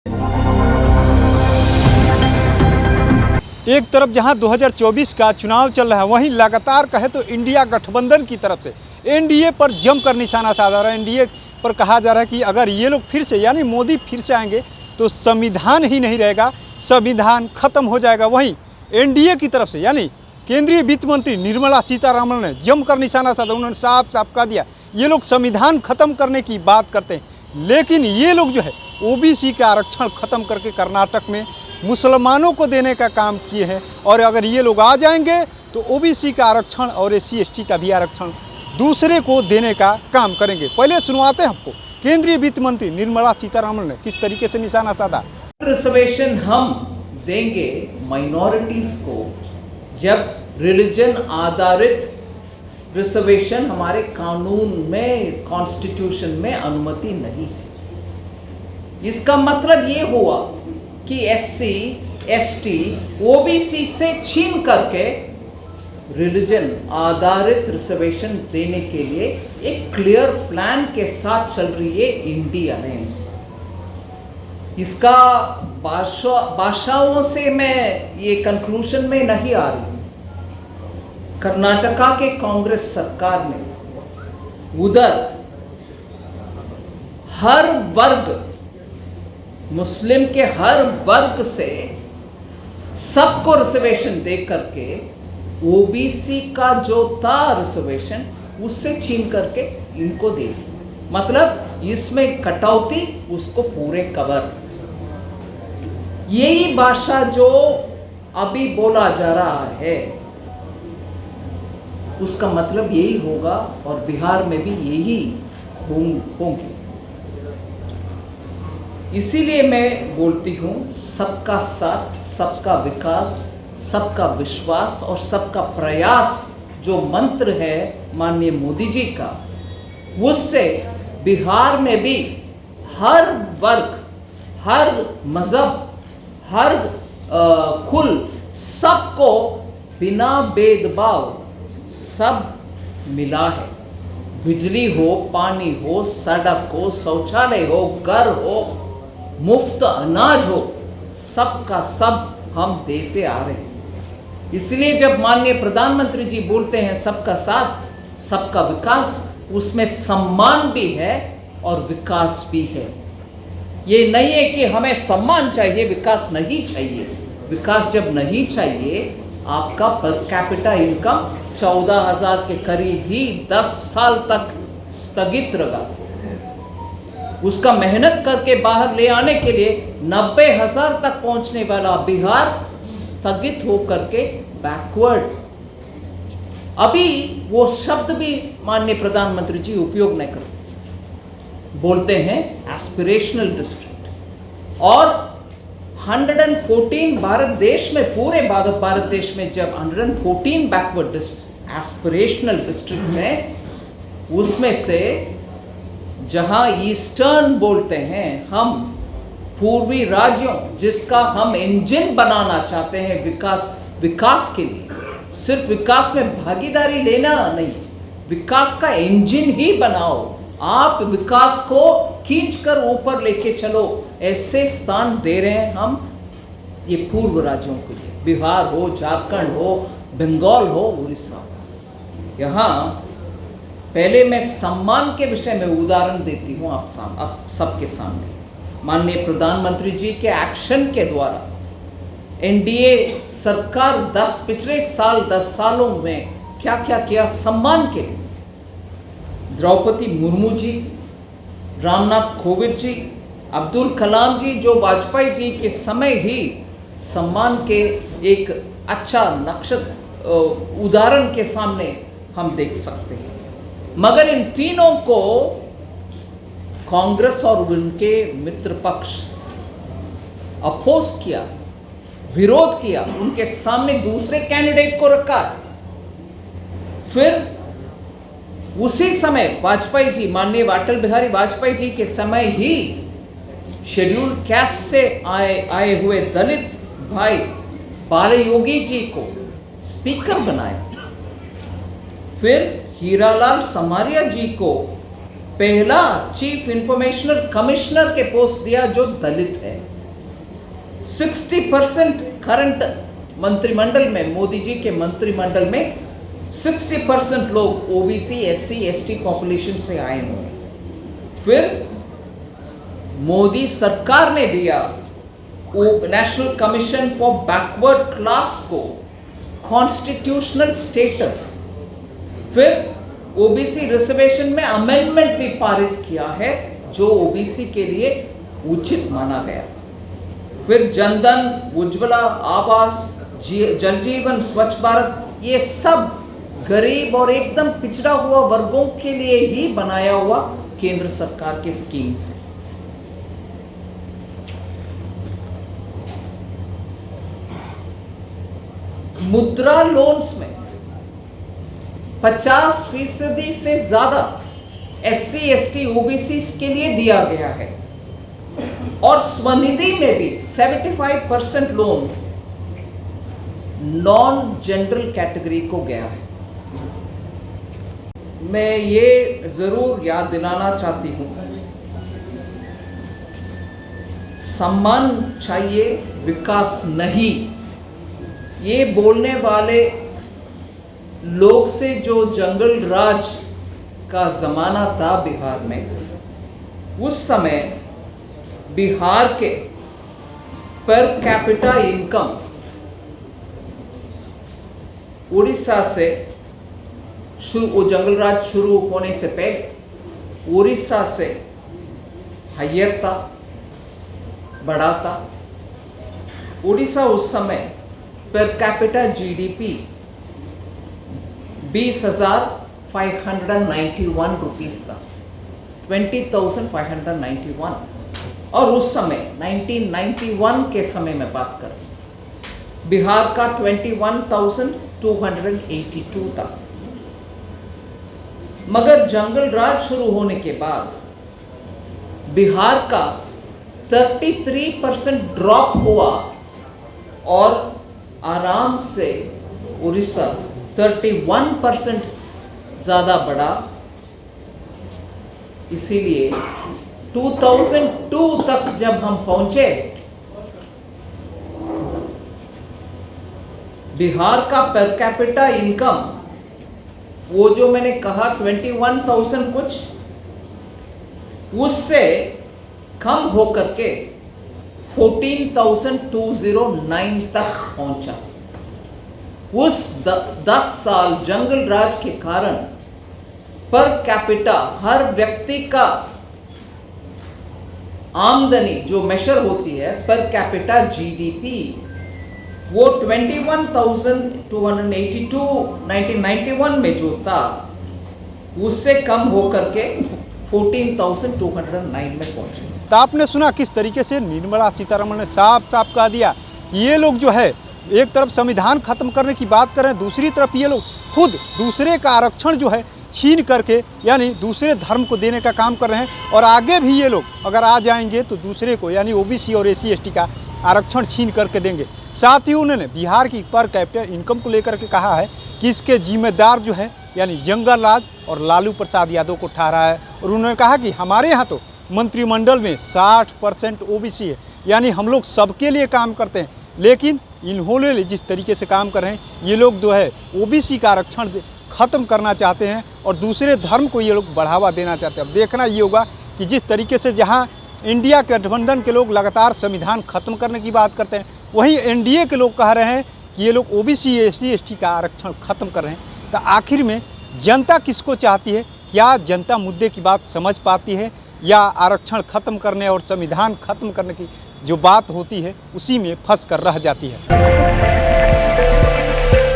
एक तरफ जहां 2024 का चुनाव चल रहा है, वहीं लगातार कहे तो इंडिया गठबंधन की तरफ से एनडीए पर जमकर निशाना साधा रहा है। एनडीए पर कहा जा रहा है कि अगर ये लोग फिर से यानी मोदी फिर से आएंगे तो संविधान ही नहीं रहेगा, संविधान खत्म हो जाएगा। वहीं एनडीए की तरफ से यानी केंद्रीय वित्त मंत्री निर्मला सीतारमण ने जमकर निशाना साधा। उन्होंने साफ साफ कह दिया ये लोग संविधान खत्म करने की बात करते हैं, लेकिन ये लोग जो है ओबीसी का आरक्षण खत्म करके कर्नाटक में मुसलमानों को देने का काम किए हैं। और अगर ये लोग आ जाएंगे तो ओबीसी का आरक्षण और SC/ST का भी आरक्षण दूसरे को देने का काम करेंगे। पहले सुनवाते हैं आपको केंद्रीय वित्त मंत्री निर्मला सीतारमण ने किस तरीके से निशाना साधा। रिजर्वेशन हम देंगे माइनॉरिटीज को जब रिलीजन आधारित रिजर्वेशन हमारे कानून में, कॉन्स्टिट्यूशन में अनुमति नहीं है। इसका मतलब ये हुआ कि SC/ST OBC से छीन करके रिलीजन आधारित रिजर्वेशन देने के लिए एक क्लियर प्लान के साथ चल रही है इंडी अलायंस। इसका भाषाओं से मैं ये कंक्लूजन में नहीं आ रही। कर्नाटका के कांग्रेस सरकार ने उधर हर वर्ग, मुस्लिम के हर वर्ग से सबको रिजर्वेशन दे करके ओबीसी का जो था रिजर्वेशन उससे छीन करके इनको दे दी। मतलब इसमें कटौती, उसको पूरे कवर। यही भाषा जो अभी बोला जा रहा है उसका मतलब यही होगा और बिहार में भी यही होंगे। इसीलिए मैं बोलती हूँ सबका साथ, सबका विकास, सबका विश्वास और सबका प्रयास जो मंत्र है माननीय मोदी जी का, उससे बिहार में भी हर वर्ग, हर मजहब, हर कुल, सबको बिना भेदभाव सब मिला है। बिजली हो, पानी हो, सड़क हो, शौचालय हो, घर हो, मुफ्त अनाज हो, सबका सब हम देते आ रहे हैं। इसलिए जब माननीय प्रधानमंत्री जी बोलते हैं सबका साथ सबका विकास, उसमें सम्मान भी है और विकास भी है। ये नहीं है कि हमें सम्मान चाहिए, विकास नहीं चाहिए। विकास जब नहीं चाहिए, आपका पर कैपिटा इनकम 14,000 के करीब ही 10 साल तक स्थगित रहा। उसका मेहनत करके बाहर ले आने के लिए 90,000 तक पहुंचने वाला बिहार स्थगित होकर के बैकवर्ड। अभी वो शब्द भी माननीय प्रधानमंत्री जी उपयोग नहीं करते, बोलते हैं एस्पिरेशनल डिस्ट्रिक्ट। और 114 भारत देश में, पूरे भारत देश में जब 114 बैकवर्ड डिस्ट्रिक्ट एस्पिरेशनल डिस्ट्रिक्ट्स हैं, उसमें से जहां ईस्टर्न बोलते हैं हम, पूर्वी राज्यों जिसका हम इंजन बनाना चाहते हैं विकास के लिए, सिर्फ विकास में भागीदारी लेना नहीं, विकास का इंजन ही बनाओ। आप विकास को खींचकर ऊपर लेके चलो, ऐसे स्थान दे रहे हैं हम ये पूर्व राज्यों के लिए। बिहार हो, झारखंड हो, बंगाल हो, उड़ीसा हो। यहाँ पहले मैं सम्मान के विषय में उदाहरण देती हूँ आप सबके सामने। माननीय प्रधानमंत्री जी के एक्शन के द्वारा एनडीए सरकार पिछले 10 सालों में क्या क्या किया सम्मान के लिए। द्रौपदी मुर्मू जी, रामनाथ कोविंद जी, अब्दुल कलाम जी, जो वाजपेयी जी के समय ही सम्मान के एक अच्छा नक्शा उदाहरण के सामने हम देख सकते हैं। मगर इन तीनों को कांग्रेस और उनके मित्र पक्ष अपोज किया, विरोध किया, उनके सामने दूसरे कैंडिडेट को रखा। फिर उसी समय वाजपेयी जी, माननीय अटल बिहारी वाजपेयी जी के समय ही शेड्यूल कास्ट से आए हुए दलित भाई बालयोगी जी को स्पीकर बनाया। फिर हीरालाल समारिया जी को पहला चीफ इंफॉर्मेशन कमिश्नर के पोस्ट दिया जो दलित है। 60% करंट मंत्रिमंडल में, मोदी जी के मंत्रिमंडल में 60% लोग ओबीसी, एससी, एसटी पॉपुलेशन से आए हुए हैं। फिर मोदी सरकार ने दिया national commission for backward class को कॉन्स्टिट्यूशनल स्टेटस। फिर ओबीसी रिजर्वेशन में अमेंडमेंट भी पारित किया है जो ओबीसी के लिए उचित माना गया। फिर जनधन, उज्ज्वला, आवास, जल जीवन, स्वच्छ भारत, ये सब गरीब और एकदम पिछड़ा हुआ वर्गों के लिए ही बनाया हुआ केंद्र सरकार के स्कीम्स है। मुद्रा लोन्स में 50% से ज्यादा एससी, एसटी, ओबीसी के लिए दिया गया है और स्वनिधि में भी 75% लोन नॉन जनरल कैटेगरी को गया है। मैं ये जरूर याद दिलाना चाहती हूं, सम्मान चाहिए, विकास नहीं। ये बोलने वाले लोग से जो जंगल राज का जमाना था बिहार में, उस समय बिहार के पर कैपिटा इनकम उड़ीसा से वो जंगल राज शुरू होने से पहले उड़ीसा से हायर था, बड़ा था। उड़ीसा उस समय पर कैपिटा जीडीपी 20,591 रुपीस था, 20,591। और उस समय 1991 के समय में बात करें, बिहार का 21,282 था। मगर जंगल राज शुरू होने के बाद बिहार का 33% ड्रॉप हुआ और आराम से उड़ीसा 31% ज़्यादा बढ़ा। इसीलिए 2002 तक जब हम पहुंचे, बिहार का पर कैपिटा इनकम वो जो मैंने कहा 21,000 कुछ, उससे कम होकर के 14,209 तक पहुंचा। उस 10 साल जंगल राज के कारण पर कैपिटा, हर व्यक्ति का आमदनी जो मेजर होती है पर कैपिटा जीडीपी, वो 21,282 1991 में जो था उससे कम होकर के 14,209 में पहुंचे। तो आपने सुना किस तरीके से निर्मला सीतारमण ने साफ साफ कह दिया कि ये लोग जो है एक तरफ संविधान खत्म करने की बात कर रहे हैं, दूसरी तरफ ये लोग खुद दूसरे का आरक्षण जो है छीन करके यानी दूसरे धर्म को देने का काम कर रहे हैं। और आगे भी ये लोग अगर आ जाएंगे तो दूसरे को यानी ओबीसी और एससी एसटी का आरक्षण छीन करके देंगे। साथ ही उन्होंने बिहार की पर कैपिटा इनकम को लेकर के कहा है कि इसके जिम्मेदार जो है यानी जंगल राज और लालू प्रसाद यादव को ठहरा है। और उन्होंने कहा कि हमारे यहाँ तो मंत्रिमंडल में 60% ओबीसी है, यानी हम लोग सबके लिए काम करते हैं। लेकिन इन्होंने जिस तरीके से काम कर रहे हैं, ये लोग जो है ओबीसी का आरक्षण ख़त्म करना चाहते हैं और दूसरे धर्म को ये लोग बढ़ावा देना चाहते हैं। अब देखना ये होगा कि जिस तरीके से जहाँ इंडिया गठबंधन के लोग लगातार संविधान खत्म करने की बात करते हैं, वहीं एनडीए के लोग कह रहे हैं कि ये लोग ओबीसी एससी एसटी का आरक्षण खत्म कर रहे हैं। तो आखिर में जनता किसको चाहती है? क्या जनता मुद्दे की बात समझ पाती है या आरक्षण खत्म करने और संविधान खत्म करने की जो बात होती है उसी में फंस कर रह जाती है?